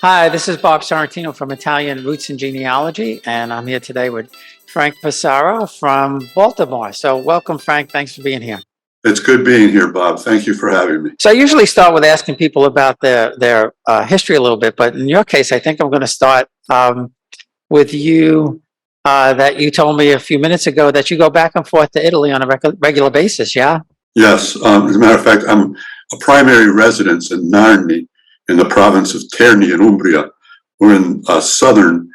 Hi, this is Bob Sorrentino from Italian Roots and Genealogy, and I'm here today with Frank Passaro from Baltimore. So welcome, Frank. Thanks for being here. It's good being here, Bob. Thank you for having me. So I usually start with asking people about their history a little bit, but in your case, I think I'm going to start with you. That you told me a few minutes ago that you go back and forth to Italy on a regular basis, yeah? Yes, as a matter of fact, I'm a primary residence in Narni in the province of Terni in Umbria. We're in southern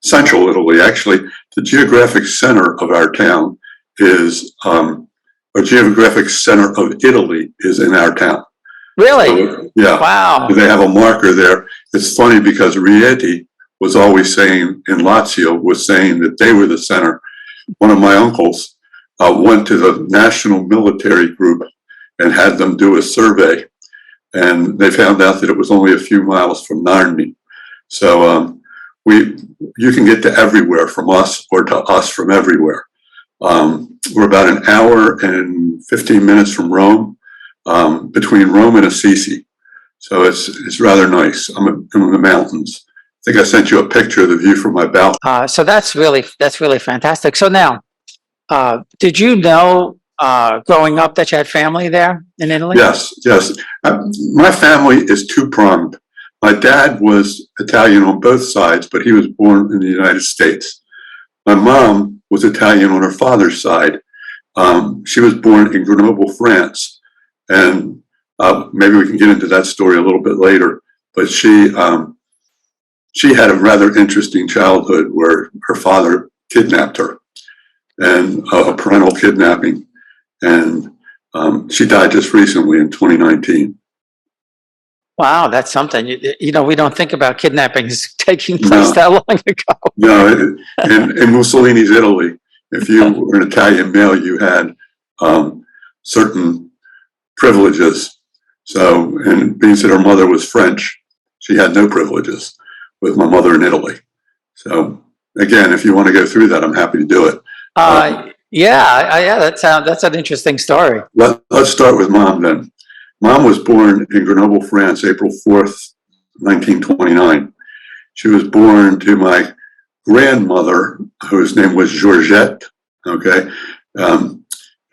central Italy. Actually, the geographic center of our town is, or geographic center of Italy is in our town. Really? So, yeah. Wow. They have a marker there. It's funny because Rieti was always saying in Lazio was saying that they were the center. One of my uncles went to the National Military Group and had them do a survey, and they found out that it was only a few miles from Narni. So you can get to everywhere from us or to us from everywhere. We're about an hour and 15 minutes from Rome, between Rome and Assisi. So it's rather nice. I'm in the mountains. I think I sent you a picture of the view from my balcony. So that's really fantastic. So now, did you know growing up that you had family there in Italy? Yes. My family is two-pronged. My dad was Italian on both sides, but he was born in the United States. My mom was Italian on her father's side. She was born in Grenoble, France, and maybe we can get into that story a little bit later. But she had a rather interesting childhood where her father kidnapped her, and a parental kidnapping, and she died just recently in 2019. Wow, that's something. You know, we don't think about kidnappings taking place that long ago. No, in Mussolini's Italy, if you were an Italian male, you had certain privileges. So, and being that her mother was French, she had no privileges with my mother in Italy. So, again, if you want to go through that, I'm happy to do it. Yeah, that's an interesting story. Let's start with Mom then. Mom was born in Grenoble, France, April 4th, 1929. She was born to my grandmother, whose name was Georgette. Okay.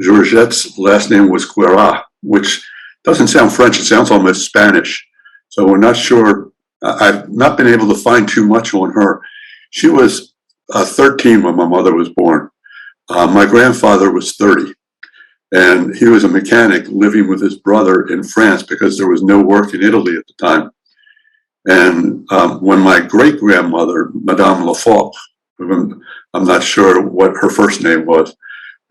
Georgette's last name was Guerra, which doesn't sound French. It sounds almost Spanish. So we're not sure. I've not been able to find too much on her. She was 13 when my mother was born. My grandfather was 30, and he was a mechanic living with his brother in France because there was no work in Italy at the time. And when my great-grandmother, Madame Lafont, I'm not sure what her first name was,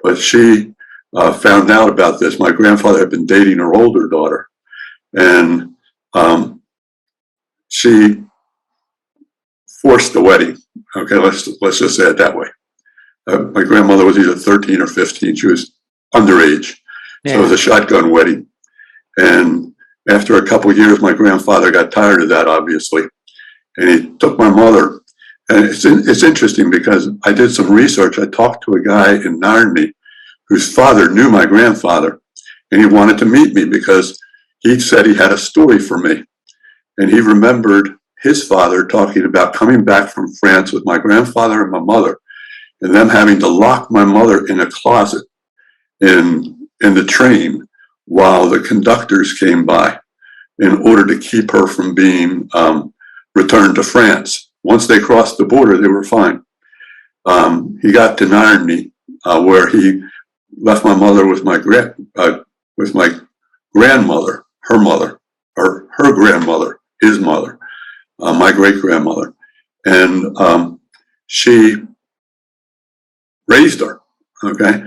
but she found out about this. My grandfather had been dating her older daughter, and she forced the wedding. Okay, let's just say it that way. My grandmother was either 13 or 15. She was underage. Yeah. So it was a shotgun wedding. And after a couple of years, my grandfather got tired of that, obviously. And he took my mother. And it's interesting because I did some research. I talked to a guy in Narni whose father knew my grandfather. And he wanted to meet me because he said he had a story for me. And he remembered his father talking about coming back from France with my grandfather and my mother, and them having to lock my mother in a closet in the train while the conductors came by in order to keep her from being returned to France. Once they crossed the border, they were fine. He got to Narni, where he left my mother with my grandmother, her mother, or her grandmother, his mother, my great-grandmother. And she raised her, okay,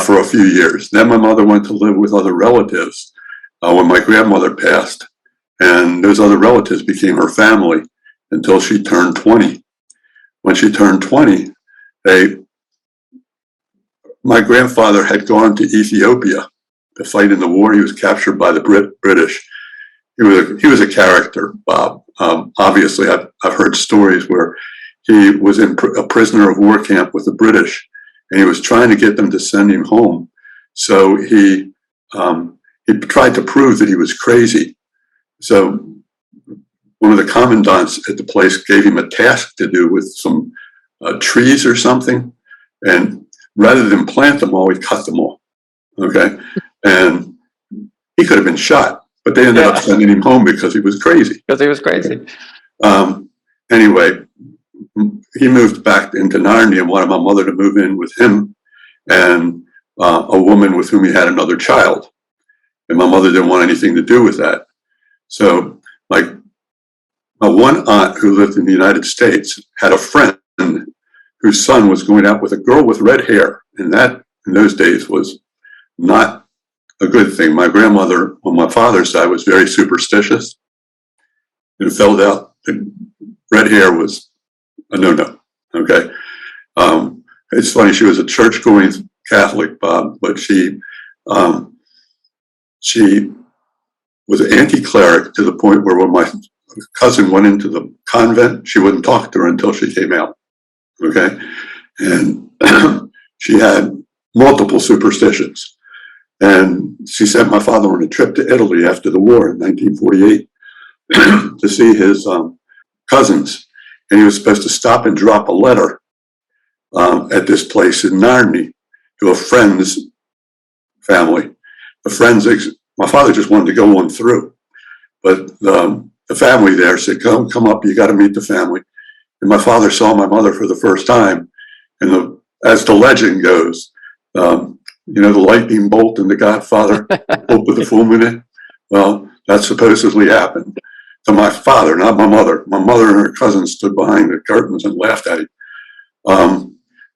for a few years. Then my mother went to live with other relatives when my grandmother passed. And those other relatives became her family until she turned 20. When she turned 20, my grandfather had gone to Ethiopia to fight in the war. He was captured by the British. He was a character, Bob. Obviously, I've heard stories where he was in a prisoner of war camp with the British, and he was trying to get them to send him home. So he tried to prove that he was crazy. So one of the commandants at the place gave him a task to do with some trees or something. And rather than plant them all, he cut them all. Okay. And he could have been shot, but they ended up sending him home because he was crazy. Because he was crazy. Anyway, he moved back into Narni and wanted my mother to move in with him and a woman with whom he had another child. And my mother didn't want anything to do with that. So, like, my one aunt who lived in the United States had a friend whose son was going out with a girl with red hair. And that, in those days, was not a good thing. My grandmother on my father's side was very superstitious and felt out that red hair was a no-no. Okay. It's funny, she was a church-going Catholic, Bob, but she was an anti-cleric to the point where when my cousin went into the convent, she wouldn't talk to her until she came out. Okay. And she had multiple superstitions. And she sent my father on a trip to Italy after the war in 1948 to see his cousins. And he was supposed to stop and drop a letter at this place in Narni to a friend's family. My father just wanted to go on through. But the family there said, come up, you got to meet the family. And my father saw my mother for the first time. And as the legend goes, you know, the lightning bolt in The Godfather, Hope with the Full Moon. Well, that supposedly happened to my father, not my mother. My mother and her cousin stood behind the curtains and laughed at him.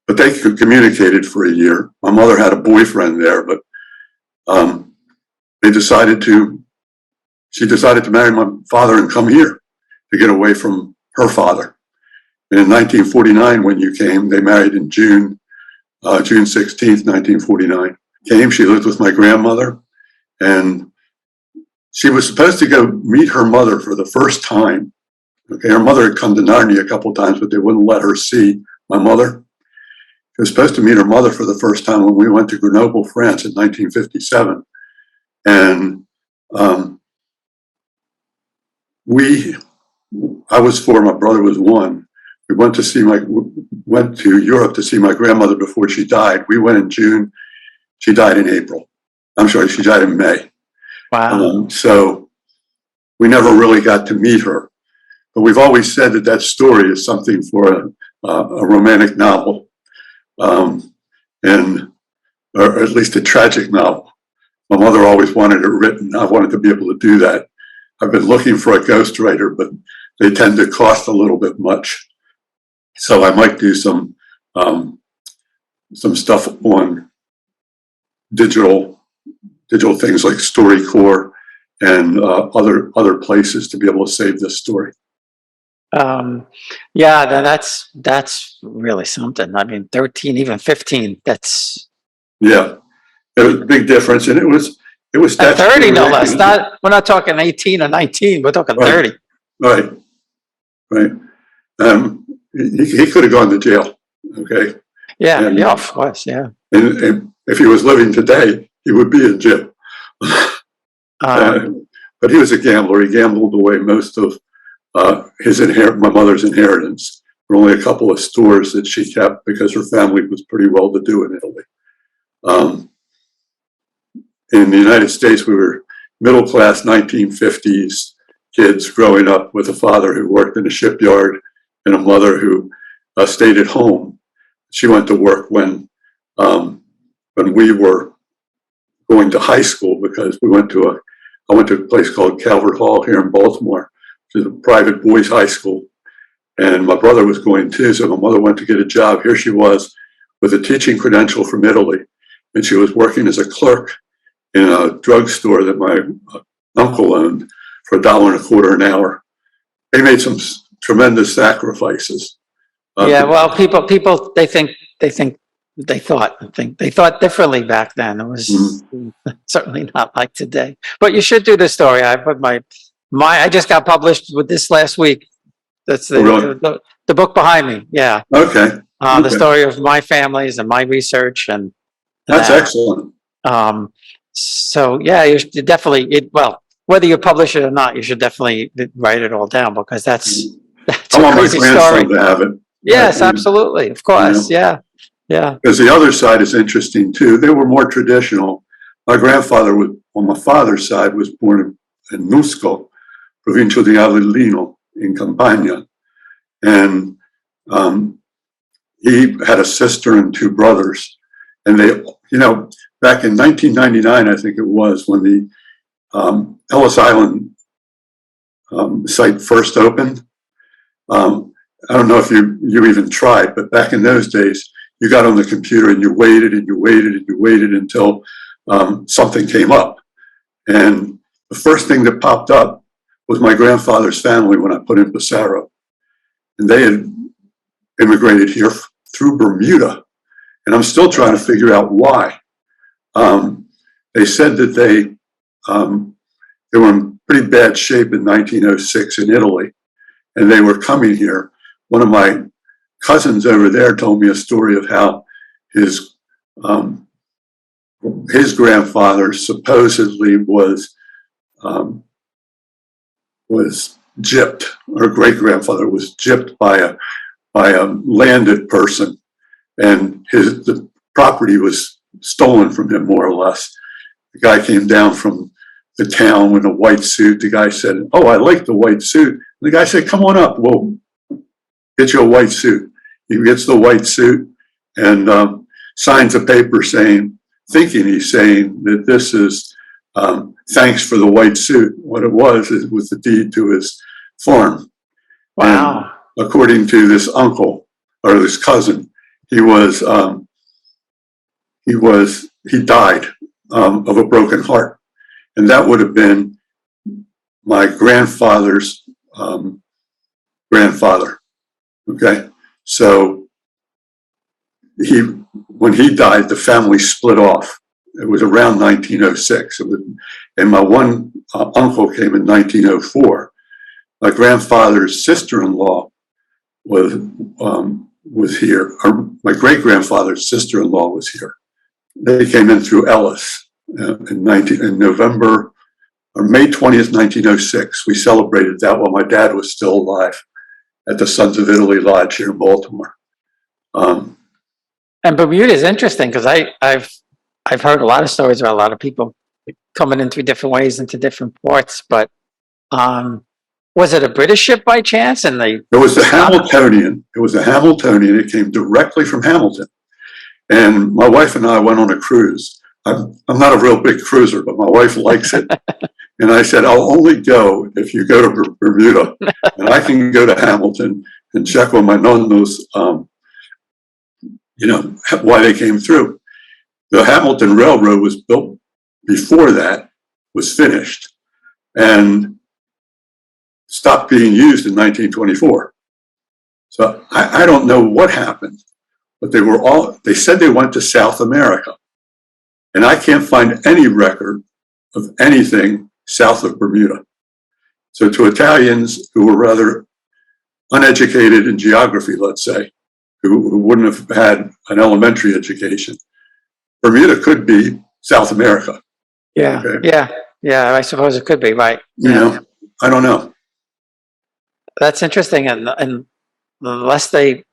But they communicated for a year. My mother had a boyfriend there, but she decided to marry my father and come here to get away from her father. And in 1949, when you came, they married in June 16th, 1949. She lived with my grandmother, and she was supposed to go meet her mother for the first time. Okay, her mother had come to Narni a couple of times, but they wouldn't let her see my mother. She was supposed to meet her mother for the first time when we went to Grenoble, France in 1957. And I was 4, my brother was 1. We went to Europe to see my grandmother before she died. We went in June. She died in April. I'm sorry, she died in May. Wow. So we never really got to meet her. But we've always said that story is something for a romantic novel, or at least a tragic novel. My mother always wanted it written. I wanted to be able to do that. I've been looking for a ghostwriter, but they tend to cost a little bit much. So I might do some stuff on digital things like StoryCorps and other places to be able to save this story. Yeah, that's really something. I mean, 13, even 15. That's there was a big difference, and it was 30 no less. We're not talking 18 or 19. We're talking 30. Right. He could have gone to jail. Okay. Yeah, of course, yeah. And if he was living today, he would be in jail. But he was a gambler. He gambled away most of my mother's inheritance. There were only a couple of stores that she kept because her family was pretty well to do in Italy. In the United States, we were middle class 1950s kids growing up with a father who worked in a shipyard and a mother who stayed at home. She went to work when we were going to high school because I went to a place called Calvert Hall here in Baltimore, which is a private boys' high school. And my brother was going too, so my mother went to get a job. Here she was with a teaching credential from Italy, and she was working as a clerk in a drugstore that my uncle owned for $1.25 an hour. They made some tremendous sacrifices. Well, people, they thought differently back then. It was certainly not like today. But you should do this story. I put I just got published with this last week. That's the book behind me. Yeah. Okay. The story of my families and my research and that's excellent. So yeah, you definitely whether you publish it or not, you should definitely write it all down, because that's I a want my crazy story. grandson to have it. Yes, absolutely. Of course. Yeah. Yeah. Because the other side is interesting too. They were more traditional. My grandfather was, on my father's side, was born in Nusco, Provincia di Avellino in Campania. And he had a sister and two brothers. And they, back in 1999, I think it was, when the Ellis Island site first opened. I don't know if you even tried, but back in those days, you got on the computer and you waited and you waited and you waited until something came up. And the first thing that popped up was my grandfather's family when I put in Passaro. And they had immigrated here through Bermuda. And I'm still trying to figure out why. They said that they were in pretty bad shape in 1906 in Italy, and they were coming here. One of my cousins over there told me a story of how his grandfather supposedly was gypped, or great grandfather was gypped by a landed person, and the property was stolen from him, more or less. The guy came down from the town in a white suit. The guy said, "Oh, I like the white suit." And the guy said, "Come on up. We'll get you a white suit." He gets the white suit and signs a paper thinking he's saying that this is thanks for the white suit. What it was the deed to his farm. Wow. And according to this uncle or this cousin, he died of a broken heart. And that would have been my grandfather's grandfather. Okay. So when he died, the family split off. It was around 1906. And my one uncle came in 1904. My grandfather's sister-in-law was here, or my great-grandfather's sister-in-law was here. They came in through Ellis in November or May 20th, 1906. We celebrated that while my dad was still alive at the Sons of Italy Lodge here in Baltimore. And Bermuda is interesting because I've heard a lot of stories about a lot of people coming in through different ways into different ports, but was it a British ship by chance? And it was the Hamiltonian. It was a Hamiltonian. It came directly from Hamilton. And my wife and I went on a cruise. I'm not a real big cruiser, but my wife likes it. And I said, "I'll only go if you go to Bermuda, and I can go to Hamilton and check on my nonnos, why they came through." The Hamilton Railroad was built before that was finished and stopped being used in 1924. So I don't know what happened, but they said they went to South America. And I can't find any record of anything south of Bermuda. So to Italians who were rather uneducated in geography, let's say, who wouldn't have had an elementary education, Bermuda could be South America. Yeah, okay? Yeah, I suppose it could be, right. I don't know. That's interesting, and unless they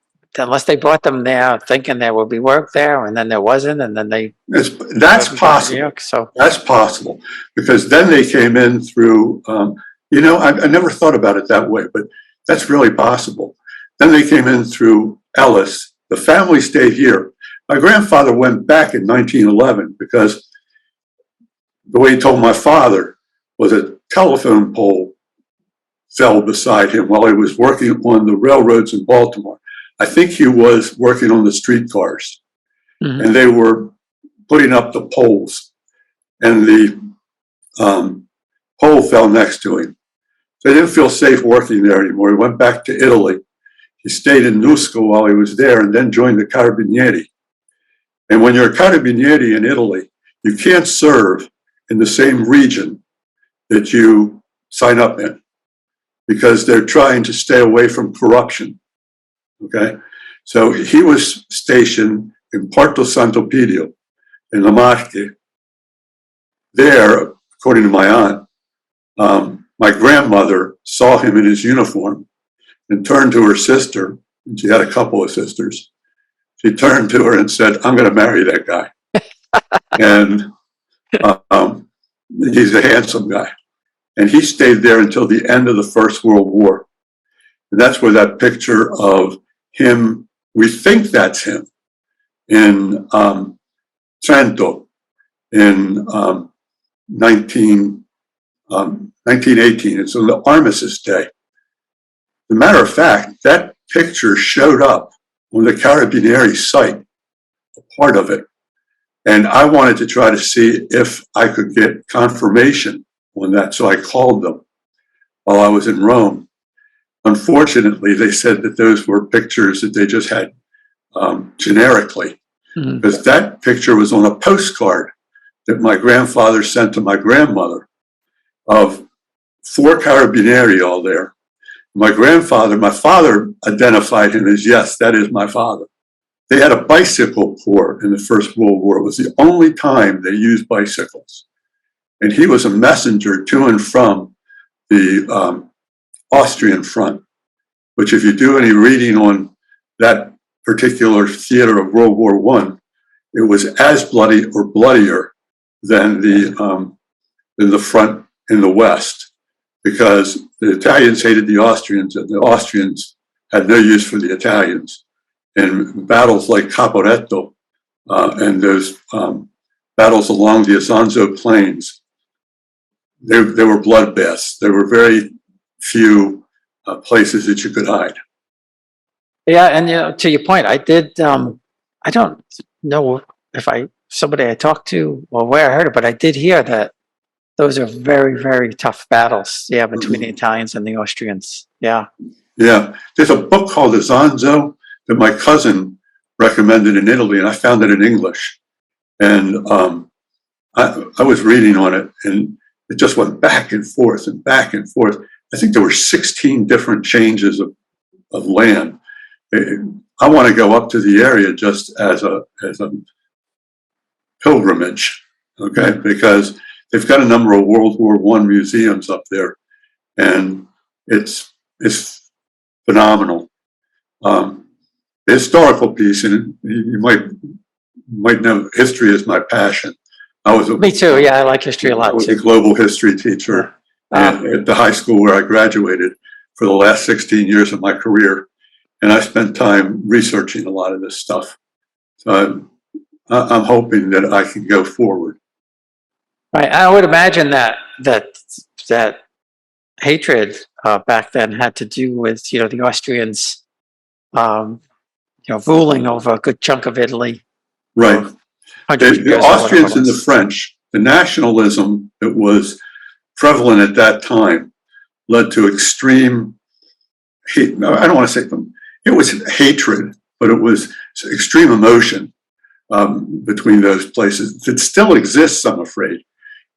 brought them there thinking there would be work there, and then there wasn't, and then that's possible. New York, so that's possible, because then they came in through. I never thought about it that way, but that's really possible. Then they came in through Ellis. The family stayed here. My grandfather went back in 1911 because the way he told my father was a telephone pole fell beside him while he was working on the railroads in Baltimore. I think he was working on the streetcars, and they were putting up the poles, and the pole fell next to him. So he didn't feel safe working there anymore. He went back to Italy. He stayed in Nusco while he was there and then joined the Carabinieri. And when you're a Carabinieri in Italy, you can't serve in the same region that you sign up in because they're trying to stay away from corruption. Okay, so he was stationed in Porto Sant'Opidio in La Marche. There, according to my aunt, my grandmother saw him in his uniform and turned to her sister, and she had a couple of sisters. She turned to her and said, "I'm going to marry that guy." And he's a handsome guy. And he stayed there until the end of the First World War. And that's where that picture of him, we think that's him, in Trento in 1918. It's on the Armistice Day. As a matter of fact, that picture showed up on the Carabinieri site, a part of it. And I wanted to try to see if I could get confirmation on that. So I called them while I was in Rome. Unfortunately, they said that those were pictures that they just had generically, because that picture was on a postcard that my grandfather sent to my grandmother of 4 Carabinieri all there. My father identified him as, yes, that is my father. They had a bicycle corps in the First World War. It was the only time they used bicycles. And he was a messenger to and from the Austrian front, which if you do any reading on that particular theater of World War I, it was as bloody or bloodier than the front in the West, because the Italians hated the Austrians and the Austrians had no use for the Italians. In battles like Caporetto and those battles along the Isonzo Plains, they were bloodbaths. There were very few places that you could hide. Yeah, and to your point, I did. I don't know if somebody I talked to or where I heard it, but I did hear that those are very, very tough battles. Yeah, between the Italians and the Austrians. Yeah. Yeah. There's a book called Isonzo that my cousin recommended in Italy, and I found it in English. And I was reading on it, and it just went back and forth and back and forth. I think there were 16 different changes of land. I want to go up to the area just as a pilgrimage, okay? Because they've got a number of World War I museums up there, and it's phenomenal. The historical piece, and you might know, history is my passion. Me too. Yeah, I like history a lot. I was a global history teacher at the high school where I graduated for the last 16 years of my career, and I spent time researching a lot of this stuff. So I'm hoping that I can go forward. Right. I would imagine that hatred back then had to do with the Austrians, ruling over a good chunk of Italy. Right. The Austrians and the French, the nationalism that was prevalent at that time led to extreme hate. No, I don't want to say it was hatred, but it was extreme emotion between those places. It still exists, I'm afraid,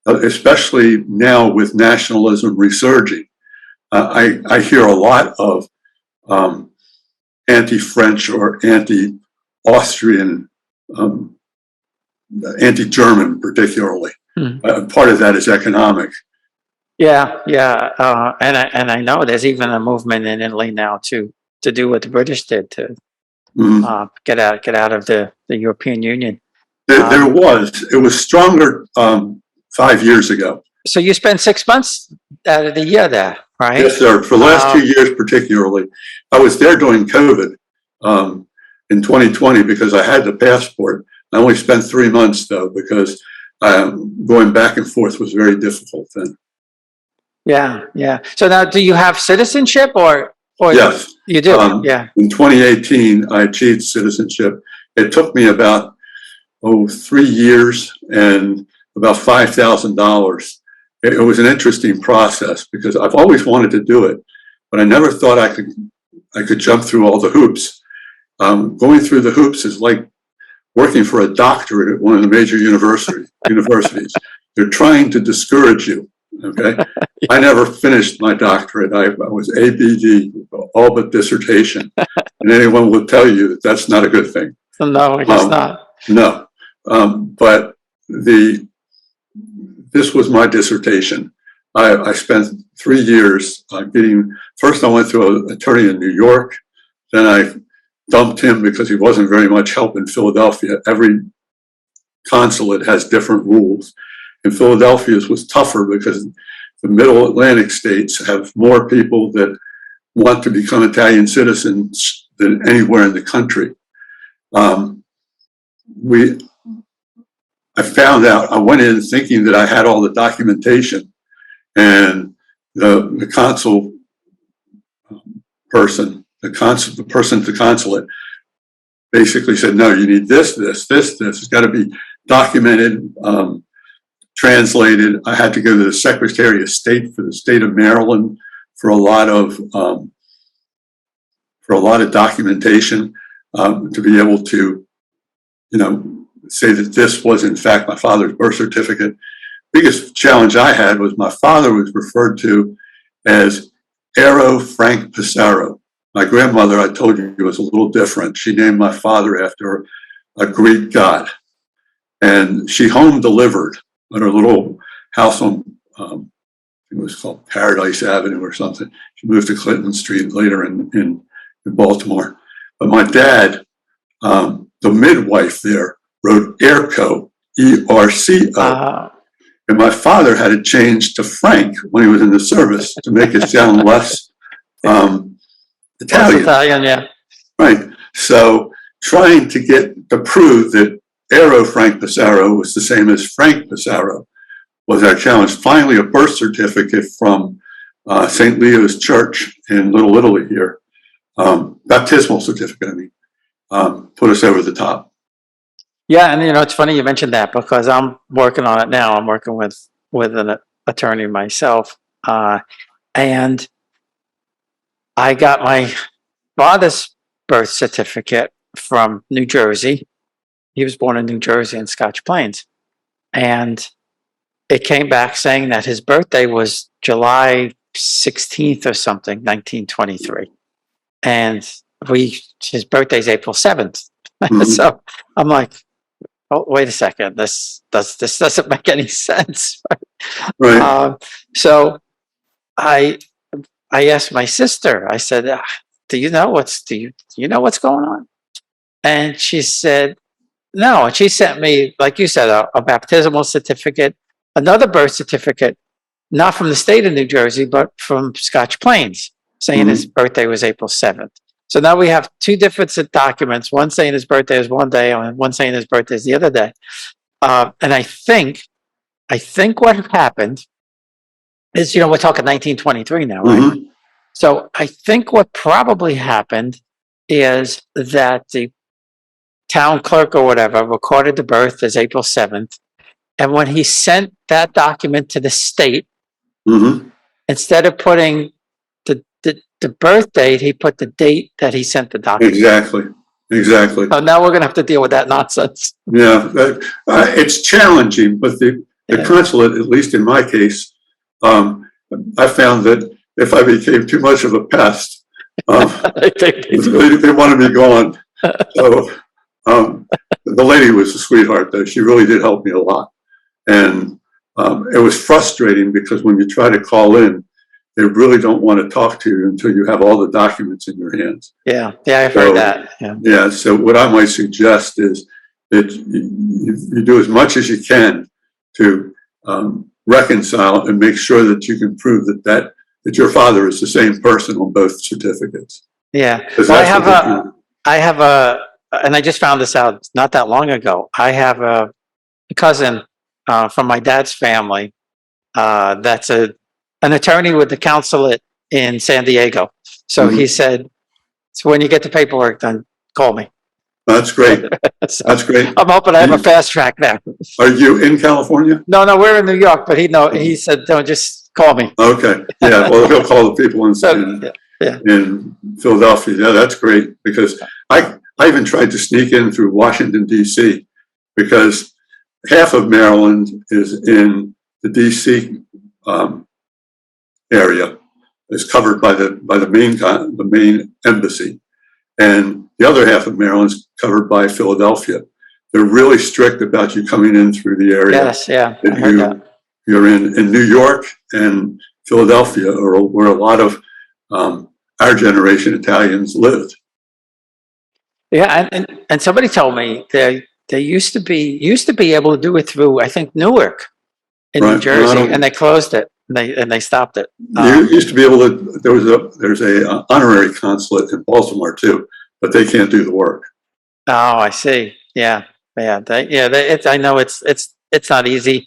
especially now with nationalism resurging. I hear a lot of anti-French or anti-Austrian, anti-German particularly. Part of that is economic. Yeah, and I know there's even a movement in Italy now to do what the British did to get out of the European Union. It was stronger 5 years ago. So you spent 6 months out of the year there, right? Yes, sir. For the last 2 years, particularly, I was there during COVID in 2020 because I had the passport. I only spent 3 months though, because going back and forth was very difficult then. Yeah. So now, do you have citizenship or yes, you do? Yeah. In 2018, I achieved citizenship. It took me about 3 years and about $5,000. It was an interesting process because I've always wanted to do it, but I never thought I could jump through all the hoops. Going through the hoops is like working for a doctorate at one of the major universities. They're trying to discourage you. Okay. Yeah. I never finished my doctorate. I was ABD, all but dissertation. And anyone will tell you that that's not a good thing. No, I guess not. No. But this was my dissertation. I spent 3 years first I went to an attorney in New York, then I dumped him because he wasn't very much help in Philadelphia. Every consulate has different rules. And Philadelphia's was tougher because the middle Atlantic states have more people that want to become Italian citizens than anywhere in the country. I found out, I went in thinking that I had all the documentation, and the consul person, the person at the consulate basically said, no, you need this. It's got to be documented, translated. I had to go to the Secretary of State for the state of Maryland for a lot of documentation, to be able to, say that this was in fact my father's birth certificate. Biggest challenge I had was my father was referred to as Aero Frank Passaro. My grandmother, I told you, was a little different. She named my father after a Greek god. And she home delivered at her little house on, it was called Paradise Avenue or something. She moved to Clinton Street later in Baltimore. But my dad, the midwife there, wrote Erco, E-R-C-O. And my father had it changed to Frank when he was in the service to make it sound less Italian. Italian, yeah. Right. So trying to prove that Aero Frank Passaro was the same as Frank Passaro was our challenge. Finally, a birth certificate from St. Leo's Church in Little Italy here, baptismal certificate, I mean, put us over the top. Yeah, and it's funny you mentioned that because I'm working on it now. I'm working with an attorney myself, and I got my father's birth certificate from New Jersey. He was born in New Jersey in Scotch Plains, and it came back saying that his birthday was July 16th or something, 1923, and his birthday's April 7th. Mm-hmm. So I'm like, oh, wait a second. This doesn't make any sense. Right. So I asked my sister. I said, "Do you know what's going on?" And she said, "No." And she sent me, like you said, a baptismal certificate, another birth certificate, not from the state of New Jersey, but from Scotch Plains, saying his birthday was April 7th. So now we have two different documents, one saying his birthday is one day and one saying his birthday is the other day. And I think what happened is, we're talking 1923 now, right? Mm-hmm. So I think what probably happened is that the town clerk or whatever recorded the birth as April 7th. And when he sent that document to the state, mm-hmm. instead of putting the birth date, he put the date that he sent the document. Exactly. So now we're going to have to deal with that nonsense. Yeah, it's challenging, but the consulate, at least in my case, I found that if I became too much of a pest, they wanted me gone. So the lady was a sweetheart, though. She really did help me a lot. And it was frustrating because when you try to call in, they really don't want to talk to you until you have all the documents in your hands. Yeah, I've heard that. Yeah, so what I might suggest is that you do as much as you can to reconcile and make sure that you can prove that your father is the same person on both certificates. Yeah, well, I have a, and I just found this out not that long ago. I have a cousin from my dad's family that's an attorney with the consulate in San Diego. So he said, so when you get the paperwork done, call me. That's great. So that's great. I'm hoping I have a fast track now. Are you in California? No, we're in New York, but he said, don't, just call me. Okay. Yeah. Well, he'll call the people in Philadelphia. Yeah, that's great because I even tried to sneak in through Washington, D.C. because half of Maryland is in the D.C. area, is covered by the main embassy, and the other half of Maryland is covered by Philadelphia. They're really strict about you coming in through the area. Yes, yeah, I heard that. you're in New York and Philadelphia, or where a lot of our generation Italians lived. Yeah, and somebody told me they used to be able to do it through, I think, Newark in New Right. Jersey, and they closed it. They stopped it. You used to be able to. There's a honorary consulate in Baltimore too, but they can't do the work. Oh, I see. Yeah, I know it's not easy.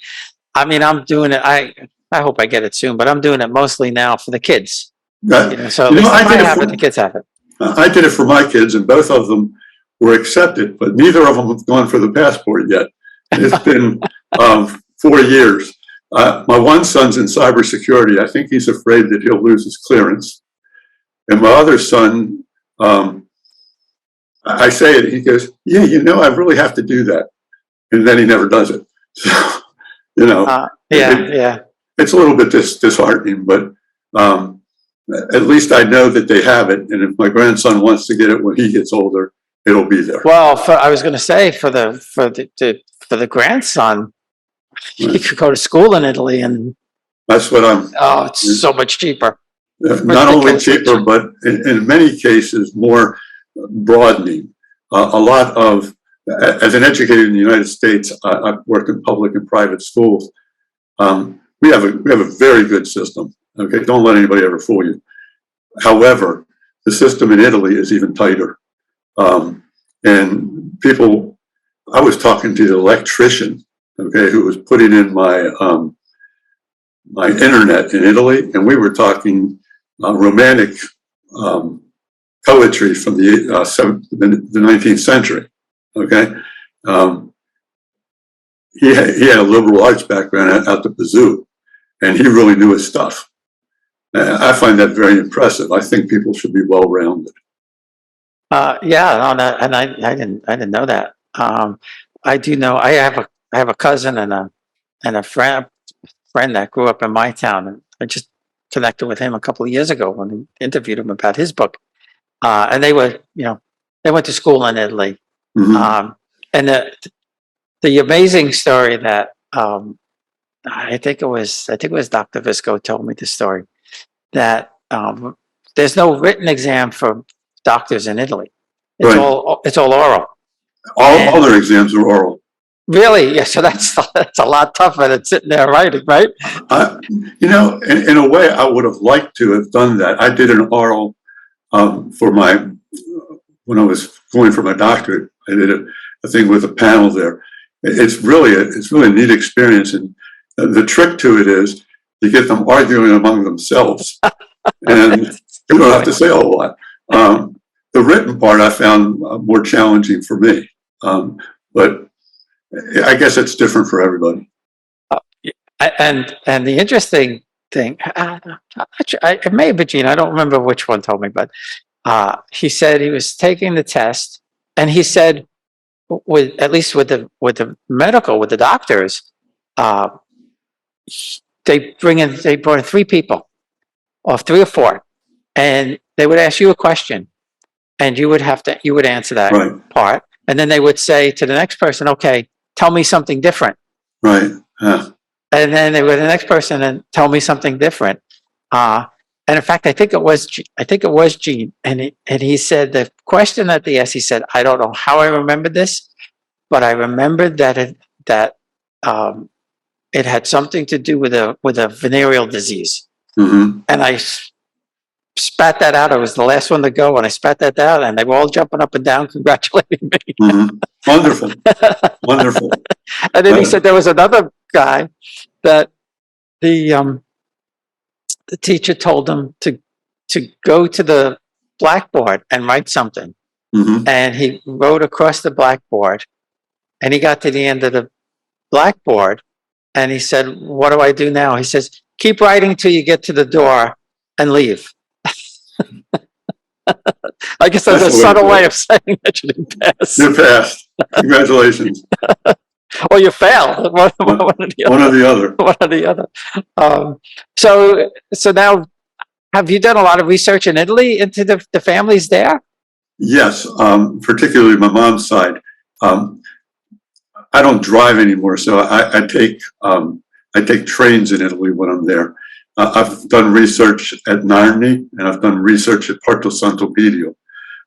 I mean, I'm doing it. I hope I get it soon, but I'm doing it mostly now for the kids. So at least if I have it, the kids have it. I did it for my kids, and both of them were accepted, but neither of them have gone for the passport yet. It's been 4 years. My one son's in cybersecurity. I think he's afraid that he'll lose his clearance. And my other son, I say it, he goes, yeah, I really have to do that. And then he never does it. So, it's a little bit disheartening, but at least I know that they have it. And if my grandson wants to get it when he gets older, it'll be there. Well, I was going to say for the grandson, he could go to school in Italy, and that's what it's so much cheaper. Not only cheaper, but in many cases more broadening. A lot of, as an educator in the United States, I've worked in public and private schools. We have a very good system. Okay, don't let anybody ever fool you. However, the system in Italy is even tighter. And people, I was talking to the electrician, okay, who was putting in my my internet in Italy, and we were talking Romantic poetry from the 19th century. Okay, he had a liberal arts background out the bazoo, and he really knew his stuff. I find that very impressive. I think people should be well-rounded. And I didn't know that. I do know. I have a cousin and a friend that grew up in my town, and I just connected with him a couple of years ago when I interviewed him about his book. And they were, they went to school in Italy. Mm-hmm. And the amazing story that I think it was Dr. Visco told me the story that there's no written exam for doctors in Italy. It's all oral. All their exams are oral. Really? Yeah. So that's a lot tougher than sitting there writing, right? In a way, I would have liked to have done that. I did an oral when I was going for my doctorate. I did a thing with a panel there. It's really a neat experience, and the trick to it is you get them arguing among themselves, and you don't have to say a whole lot. The written part I found more challenging for me, but I guess it's different for everybody. And the interesting thing, it may have been Gene. I don't remember which one told me, but he said he was taking the test, and he said, with the doctors, they brought in 3 people, or 3 or 4, and they would ask you a question, and you would answer that part, and then they would say to the next person, "Okay, tell me something different." Right. And then they would the next person and tell me something different. And in fact, I think it was Gene, and he said the question that they asked. He said, "I don't know how I remembered this, but I remembered that it had something to do with a venereal disease." Mm-hmm. And I spat that out. I was the last one to go, and I spat that out, and they were all jumping up and down, congratulating me. Mm-hmm. Wonderful, wonderful. And then he said there was another guy that the teacher told him to go to the blackboard and write something. Mm-hmm. And he wrote across the blackboard, and he got to the end of the blackboard, and he said, "What do I do now?" He says, "Keep writing till you get to the door and leave." I guess that's a subtle way of saying that you didn't pass. You passed. Congratulations. Or you failed. One or the other. One or the other. So now, have you done a lot of research in Italy into the families there? Yes, particularly my mom's side. I don't drive anymore, so I take I take trains in Italy when I'm there. I've done research at Narni, and I've done research at Porto Santo Pidio.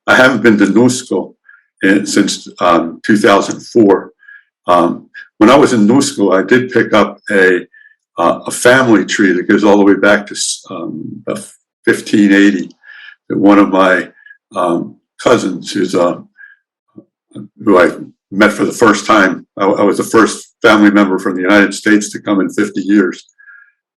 I haven't been to Nusco since 2004. When I was in Nusco, I did pick up a family tree that goes all the way back to 1580. That one of my cousins, who I met for the first time, I was the first family member from the United States to come in 50 years.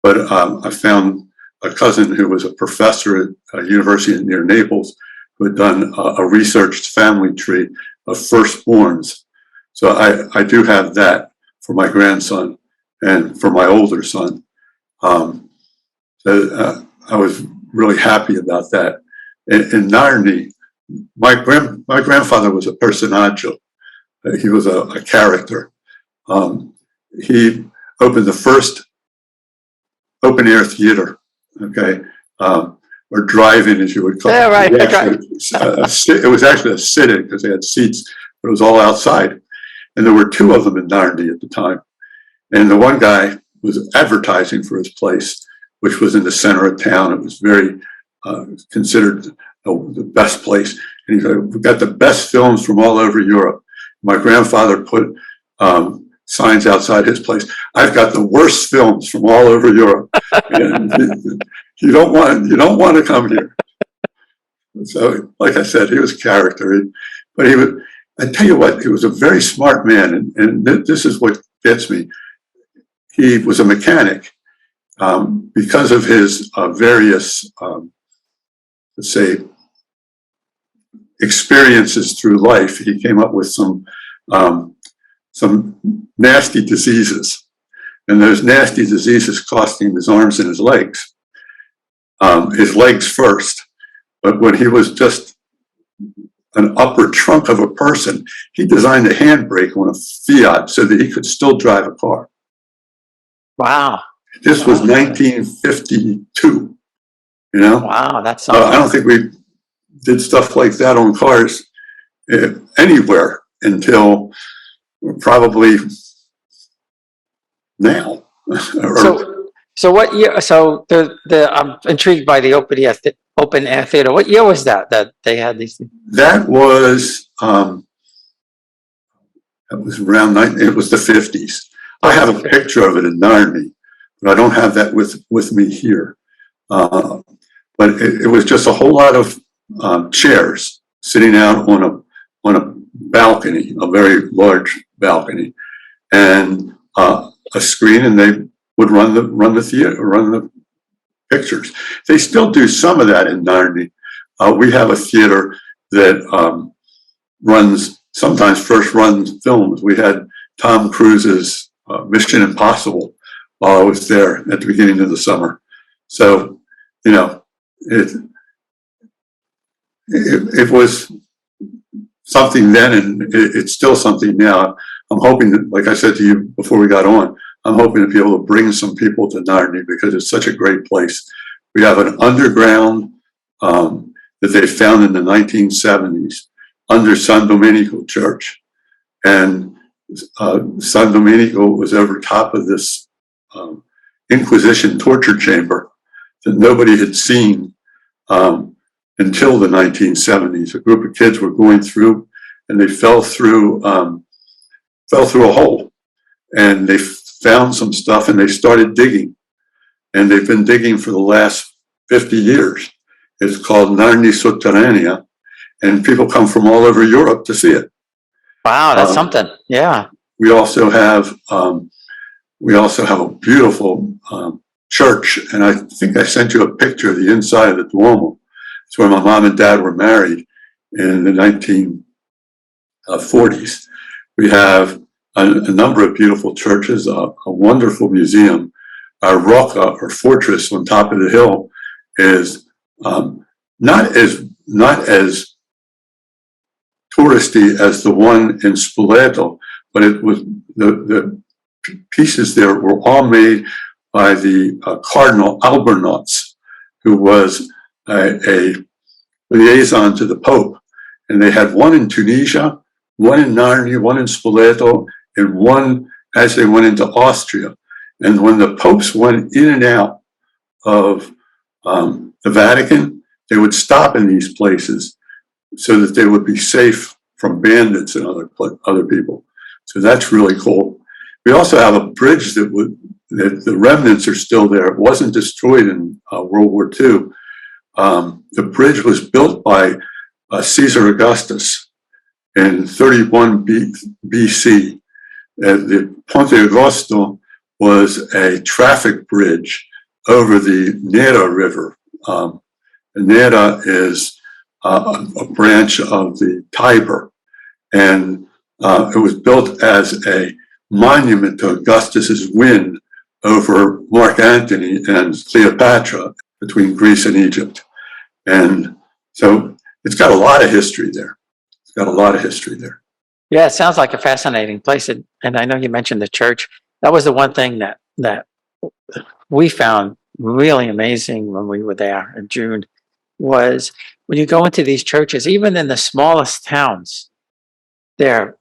But I found a cousin who was a professor at a university near Naples, who had done a researched family tree of firstborns. So I do have that for my grandson and for my older son. So I was really happy about that. In Narni, my grandfather was a personaggio. He was a character. He opened the first open air theater, okay, or drive-in, as you would call it. Yeah, right. It was actually a sit-in because they had seats, but it was all outside. And there were two of them in Narni at the time. And the one guy was advertising for his place, which was in the center of town. It was very considered the best place. And he said, "We've got the best films from all over Europe." My grandfather put signs outside his place. "I've got the worst films from all over Europe. And you don't want to come here." So, like I said, he was character, but he was. I tell you what, he was a very smart man, and this is what gets me. He was a mechanic because of his various, let's say, experiences through life. He came up with some nasty diseases, and those nasty diseases cost him his arms and his legs. His legs first, but when he was just an upper trunk of a person, he designed a handbrake on a Fiat so that he could still drive a car. Wow. This was 1952, you know? Wow, that's I something. don't think we did stuff like that on cars anywhere until probably now. So what year? So I'm intrigued by the open air theater. What year was that they had these things? That was around it was the 50s. I have a picture of it in Narni, but I don't have that with me here. But it was just a whole lot of chairs sitting out on a balcony, a very large balcony, and a screen, and they would run the theater, run the pictures. They still do some of that in Narni. We have a theater that sometimes first runs films. We had Tom Cruise's Mission Impossible while I was there at the beginning of the summer. So, you know, it was something then, and it's still something now. I'm hoping that, like I said to you before we got on, I'm hoping to be able to bring some people to Narni because it's such a great place. We have an underground that they found in the 1970s under San Domenico Church. And San Domenico was over top of this Inquisition torture chamber that nobody had seen until the 1970s. A group of kids were going through, and they fell through a hole, and they found some stuff, and they started digging, and they've been digging for the last 50 years. It's called Narni Sotterranea, and people come from all over Europe to see it. Wow, that's something. Yeah. We also have a beautiful church, and I think I sent you a picture of the inside of the Duomo. It's where my mom and dad were married in the 1940s. We have a number of beautiful churches, a wonderful museum. Our Rocca, or fortress on top of the hill, is not as touristy as the one in Spoleto, but it was the pieces there were all made by the Cardinal Albornoz, who was a liaison to the Pope. And they had one in Tunisia, one in Narni, one in Spoleto, and one as they went into Austria. And when the popes went in and out of the Vatican, they would stop in these places so that they would be safe from bandits and other people. So that's really cool. We also have a bridge that the remnants are still there. It wasn't destroyed in World War II. The bridge was built by Caesar Augustus in 31 BC. The Ponte Agosto was a traffic bridge over the Nera River. The Nera is a branch of the Tiber, and it was built as a monument to Augustus's win over Mark Antony and Cleopatra between Greece and Egypt. And so it's got a lot of history there. It's got a lot of history there. Yeah, it sounds like a fascinating place. And I know you mentioned the church. That was the one thing that we found really amazing when we were there in June, was when you go into these churches, even in the smallest towns, they're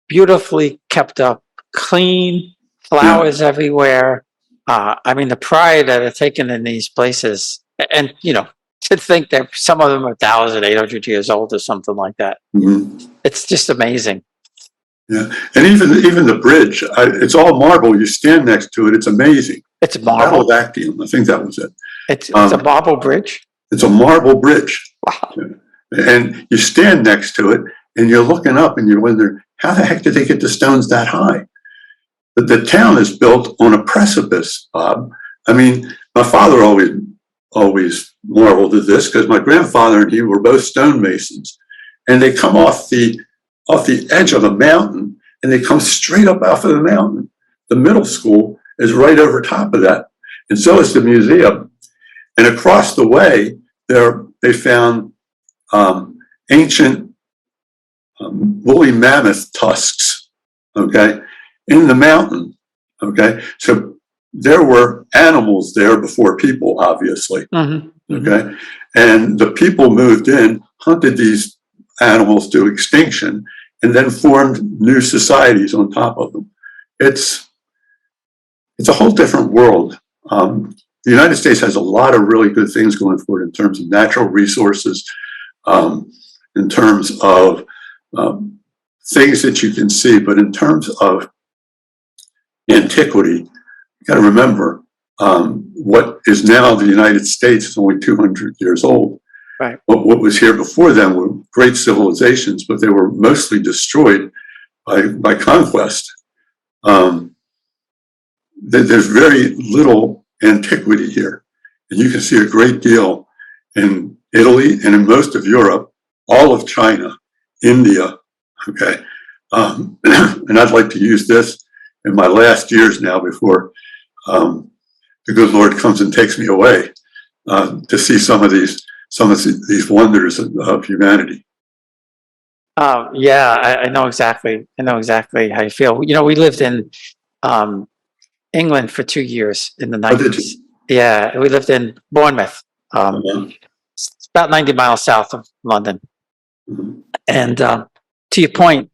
beautifully kept up, clean, flowers everywhere. I mean, the pride that are taken in these places, and to think that some of them are 1,800 years old or something like that. Mm-hmm. It's just amazing. Yeah, and even the bridge, it's all marble. You stand next to it; it's amazing. It's marble. Vacuum, I think that was it. It's a marble bridge. It's a marble bridge. Wow. And you stand next to it, and you're looking up, and you wonder, how the heck did they get the stones that high? But the town is built on a precipice, Bob. I mean, my father always marveled at this, because my grandfather and he were both stonemasons, and they come off the edge of a mountain, and they come straight up off of the mountain. The middle school is right over top of that, and so is the museum. And across the way, they found ancient woolly mammoth tusks, okay, in the mountain, okay? So there were animals there before people, obviously, okay? And the people moved in, hunted these animals to extinction, and then formed new societies on top of them. It's a whole different world. The United States has a lot of really good things going for it in terms of natural resources, in terms of things that you can see, but in terms of antiquity, you got to remember what is now the United States is only 200 years old. Right. What was here before them were great civilizations, but they were mostly destroyed by conquest. There's very little antiquity here, and you can see a great deal in Italy and in most of Europe, all of China, India. Okay, and I'd like to use this in my last years now before the good Lord comes and takes me away, to see some of these wonders of humanity. Yeah, I know exactly. I know exactly how you feel. We lived in England for 2 years in the 90s. Yeah, we lived in Bournemouth. It's about 90 miles south of London. Mm-hmm. And to your point,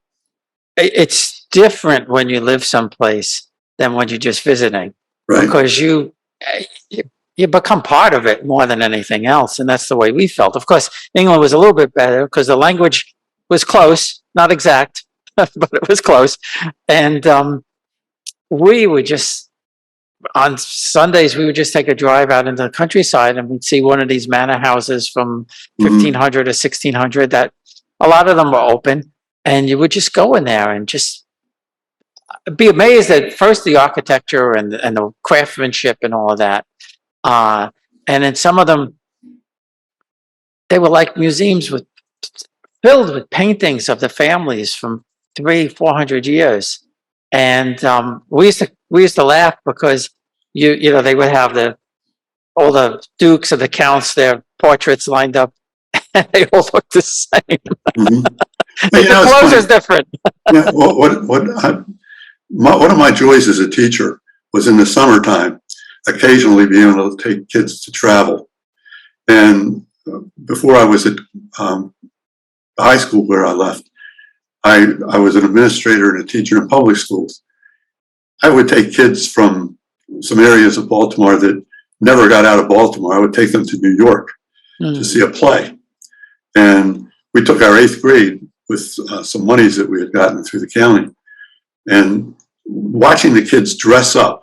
it's different when you live someplace than when you're just visiting, Right. Because you become part of it more than anything else, and that's the way we felt. Of course, England was a little bit better because the language was close, not exact, but it was close, and we would just, on Sundays, we would just take a drive out into the countryside, and we'd see one of these manor houses from 1500 or 1600 that a lot of them were open, and you would just go in there and just be amazed at first the architecture and the craftsmanship and all of that. And then some of them, they were like museums filled with paintings of the families from 300-400 years. And we used to laugh because they would have all the dukes or the counts, their portraits lined up, and they all look the same. Mm-hmm. The clothes is different. Yeah, one of my joys as a teacher was in the summertime, occasionally being able to take kids to travel. And before I was at the high school where I left, I was an administrator and a teacher in public schools. I would take kids from some areas of Baltimore that never got out of Baltimore. I would take them to New York to see a play. And we took our 8th grade with some monies that we had gotten through the county. And watching the kids dress up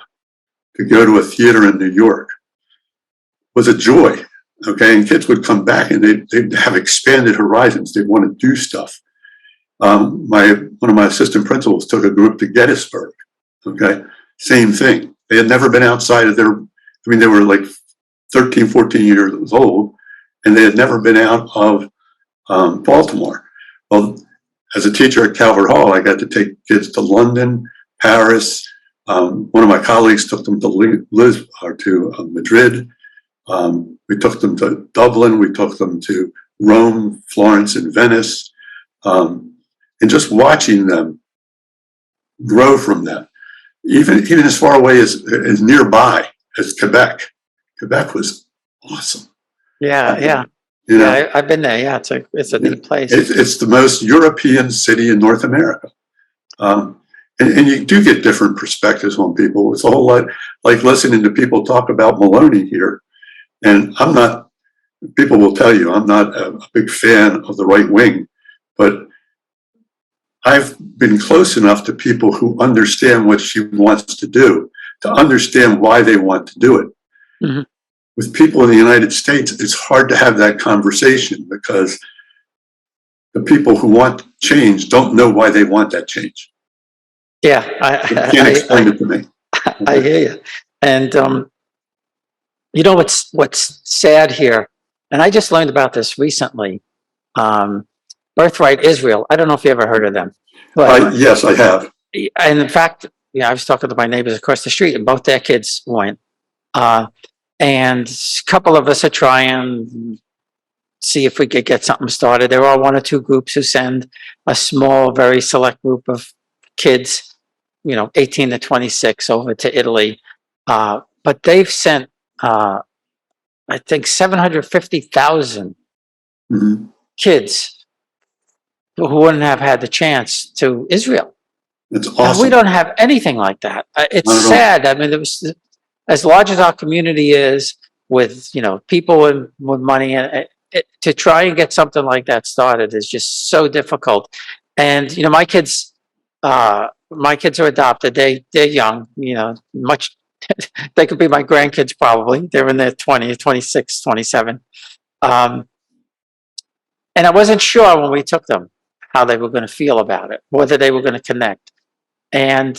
to go to a theater in New York was a joy. Okay, and kids would come back and they'd have expanded horizons. They'd want to do stuff. One of my assistant principals took a group to Gettysburg. Okay, same thing. They had never been outside of they were like 13, 14 years old, and they had never been out of Baltimore. Well, as a teacher at Calvert Hall, I got to take kids to London, Paris. One of my colleagues took them to Madrid. We took them to Dublin. We took them to Rome, Florence, and Venice. And just watching them grow from that, even as far away as nearby as Quebec. Quebec was awesome. Yeah. You know, Yeah, I've been there. Yeah, it's a neat place. It's the most European city in North America. And you do get different perspectives on people. It's a whole lot like listening to people talk about Maloney here. And people will tell you, I'm not a big fan of the right wing, but I've been close enough to people who understand what she wants to do, to understand why they want to do it. Mm-hmm. With people in the United States, it's hard to have that conversation because the people who want change don't know why they want that change. Yeah, You can't explain it to me. I hear you. And you know what's sad here, and I just learned about this recently. Birthright Israel. I don't know if you ever heard of them. But, Yes, I have. and in fact, I was talking to my neighbors across the street, and both their kids went. And a couple of us are trying see if we could get something started. There are 1 or 2 groups who send a small, very select group of kids, 18 to 26 over to Italy. But they've sent, I think, 750,000 kids who wouldn't have had the chance to Israel. It's And awesome. we don't have anything like that. It's Not at all. sad. I mean, there was, as large as our community is, with people with money, and to try and get something like that started is just so difficult. And my kids are adopted. They're young. Much they could be my grandkids probably. They're in their 20s, 26, 27. And I wasn't sure when we took them how they were going to feel about it, whether they were going to connect. And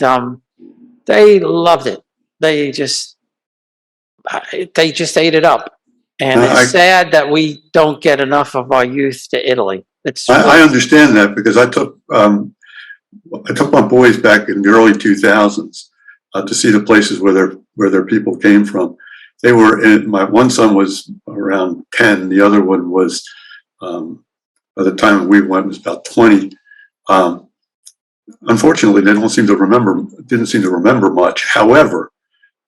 they loved it. They just ate it up. And it's sad that we don't get enough of our youth to Italy. I understand that because I took my boys back in the early 2000s to see the places where their people came from. They were my one son was around 10. The other one was, by the time we went, was about 20. Unfortunately, they didn't seem to remember much. However,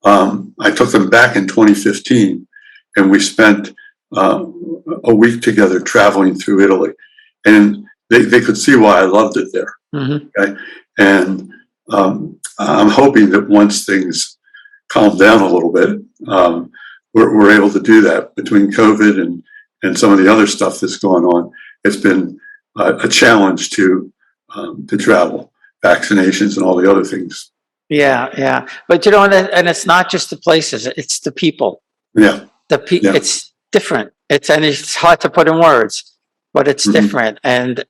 I took them back in 2015, and we spent a week together traveling through Italy, and they could see why I loved it there. Mm-hmm. Okay, and I'm hoping that once things calm down a little bit, we're able to do that. Between COVID and some of the other stuff that's going on, it's been a challenge to travel, vaccinations, and all the other things. Yeah. But and it's not just the places; it's the people. Yeah. Yeah. It's different. It's hard to put in words, but it's different. And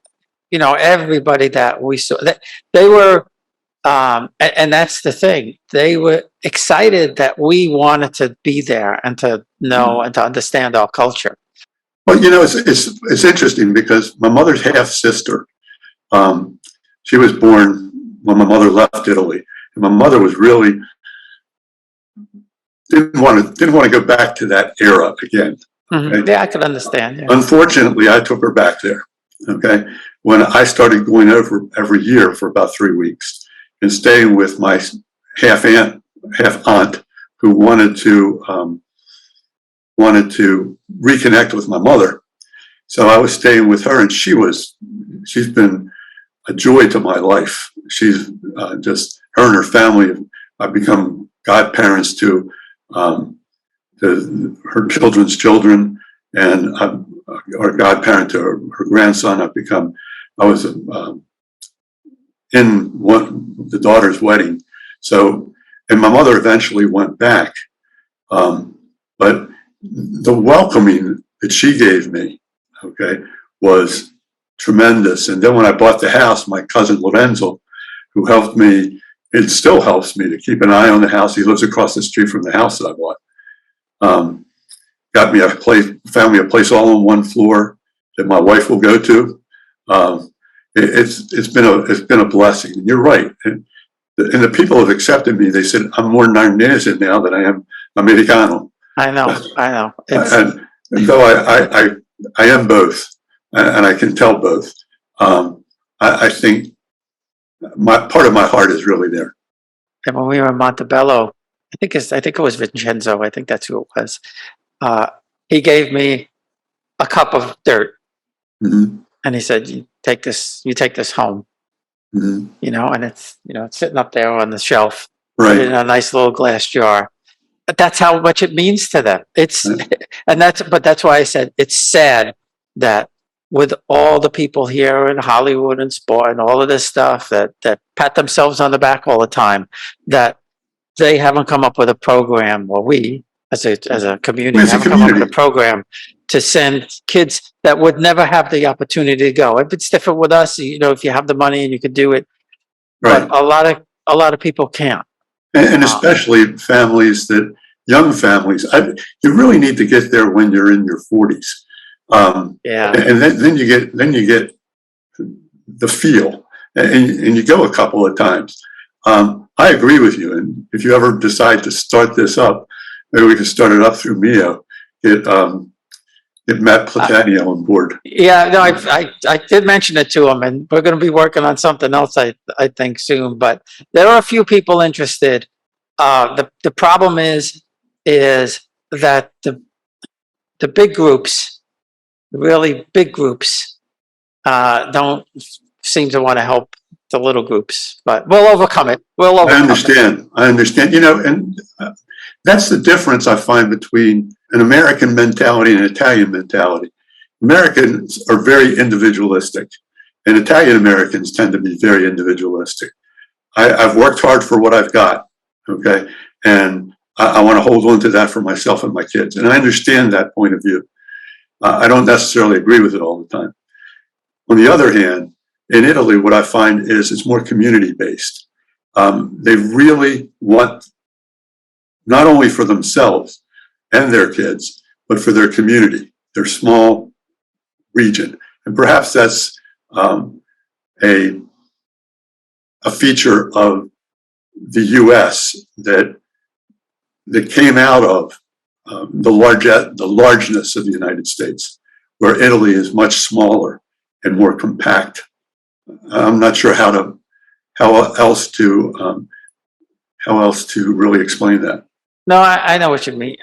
everybody that we saw, they were, and that's the thing. They were excited that we wanted to be there and to know and to understand our culture. Well, it's interesting because my mother's half sister, she was born when my mother left Italy, and my mother was really didn't want to go back to that era again. Okay? Yeah, I could understand. Yeah. Unfortunately, I took her back there. Okay, when I started going over every year for about 3 weeks and staying with my half aunt, who wanted to reconnect with my mother. So I was staying with her, and she's been a joy to my life. She's just, her and her family have I've become godparents to her children's children, and I'm a godparent to her grandson. I was in the daughter's wedding. So, and my mother eventually went back. But the welcoming that she gave me, okay, was tremendous. And then when I bought the house, my cousin Lorenzo, who helped me, it still helps me to keep an eye on the house. He lives across the street from the house that I bought. Got me a place, found me a place all on one floor that my wife will go to. It's been a blessing. And you're right. And the people have accepted me. They said, I'm more Narnese now than I am Americano. I know. And though I am both, and I can tell both, I think part of my heart is really there. And when we were in Montebello, I think it was Vincenzo. I think that's who it was. He gave me a cup of dirt, and he said, "You take this home." And it's sitting up there on the shelf, right, in a nice little glass jar. But that's how much it means to them. But that's why I said it's sad that with all the people here in Hollywood and sport and all of this stuff that pat themselves on the back all the time, that they haven't come up with a program, or we as a community haven't come up with a program to send kids that would never have the opportunity to go. If it's different with us, if you have the money and you could do it, right. But a lot of people can't. And especially young families, you really need to get there when you're in your 40s. And then you get the feel, and you go a couple of times. I agree with you. And if you ever decide to start this up, maybe we can start it up through Mio. Get Matt Platania on board. Yeah, no, I did mention it to him, and we're going to be working on something else, I think, soon. But there are a few people interested. The problem is that the big groups, really big groups, don't seem to want to help the little groups. But we'll overcome it. I understand. And that's the difference I find between an American mentality and an Italian mentality. Americans are very individualistic, and Italian Americans tend to be very individualistic. I've worked hard for what I've got, okay? And I want to hold on to that for myself and my kids. And I understand that point of view. I don't necessarily agree with it all the time. On the other hand, in Italy, what I find is it's more community-based. They really want, not only for themselves and their kids, but for their community, their small region. And perhaps that's a feature of the U.S. that came out of the largeness of the United States, where Italy is much smaller and more compact. I'm not sure how else to really explain that. No, I know what you mean.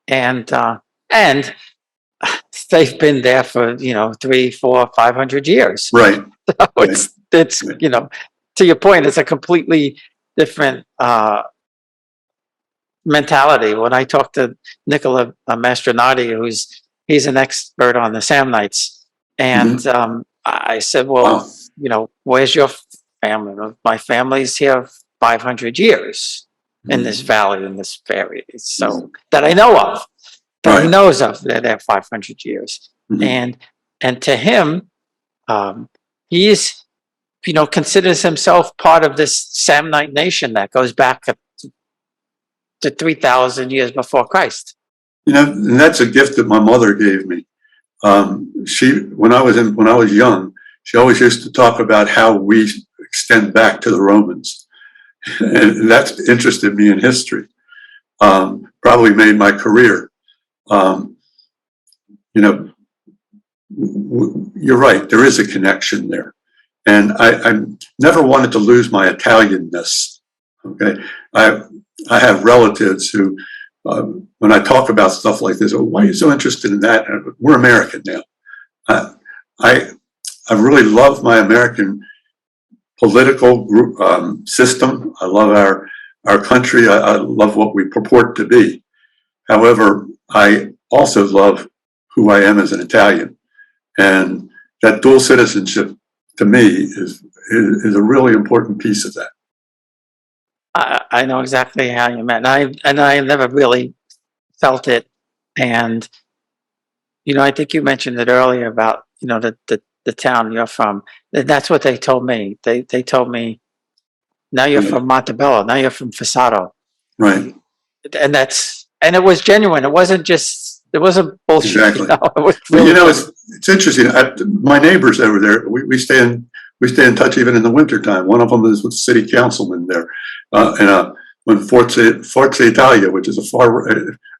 And they've been there for 300, 400, 500 years. Right. So it's to your point, it's a completely different mentality. When I talked to Nicola Mastronardi, he's an expert on the Samnites, and I said, well, where's your family? My family's here 500 years in this valley, in this area, so that I know of, that he knows of. They're there 500 years, and to him, he's considers himself part of this Samnite nation that goes back to 3,000 years before Christ. And that's a gift that my mother gave me. When I was young, she always used to talk about how we extend back to the Romans, and that's interested me in history. Probably made my career. You're right. There is a connection there, and I never wanted to lose my Italianness. Okay, I have relatives who, when I talk about stuff like this, why are you so interested in that? We're American now. I really love my American political group system. I love our country. I love what we purport to be. However, I also love who I am as an Italian. And that dual citizenship, to me, is a really important piece of that. I know exactly how you meant, and I never really felt it. And I think you mentioned it earlier about the town you're from. And that's what they told me. They told me, now you're from Montebello. Now you're from Passaro. Right. And it was genuine. It wasn't bullshit. Exactly. It was really it's interesting. My neighbors over there, we stay in touch even in the wintertime. One of them is with the city councilman there. When Forza Italia, which is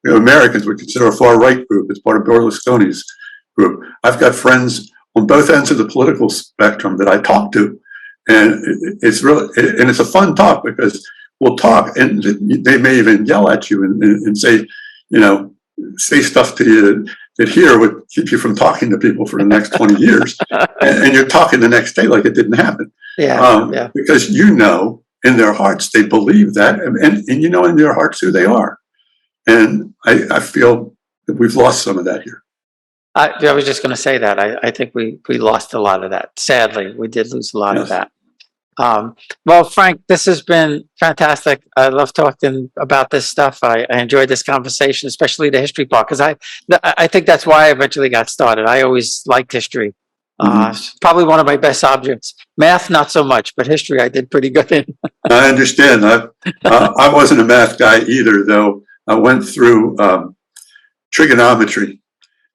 Americans would consider a far right group, it's part of Berlusconi's group. I've got friends on both ends of the political spectrum that I talk to, and it's a fun talk because we'll talk, and they may even yell at you and say, say stuff to you that here would keep you from talking to people for the next 20 years, and you're talking the next day like it didn't happen. Yeah. Because in their hearts they believe that, and in their hearts who they are, and I feel that we've lost some of that here. I was just going to say that I think we lost a lot of that. Sadly, we did lose a lot of that. Well, Frank, this has been fantastic. I love talking about this stuff. I enjoyed this conversation, especially the history part, because I think that's why I eventually got started. I always liked history. It's probably one of my best subjects. Math, not so much, but history I did pretty good in. I understand. I wasn't a math guy either, though. I went through trigonometry,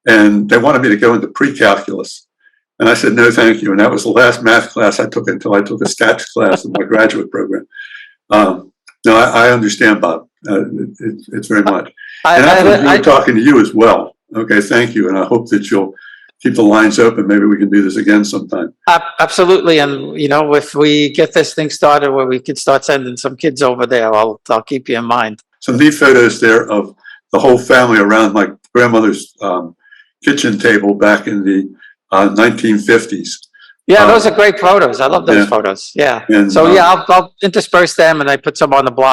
and they wanted me to go into pre-calculus. And I said, no, thank you. And that was the last math class I took until I took a stats class in my graduate program. No, I understand, Bob. It's very much. And I'm talking to you as well. Okay, thank you. And I hope that you'll keep the lines open. Maybe we can do this again sometime. Absolutely. And, if we get this thing started where we could start sending some kids over there, I'll keep you in mind. Some neat photos there of the whole family around my grandmother's kitchen table back in the 1950s. Yeah, those are great photos. I love those photos. Yeah. And, so I'll intersperse them, and I put some on the blog.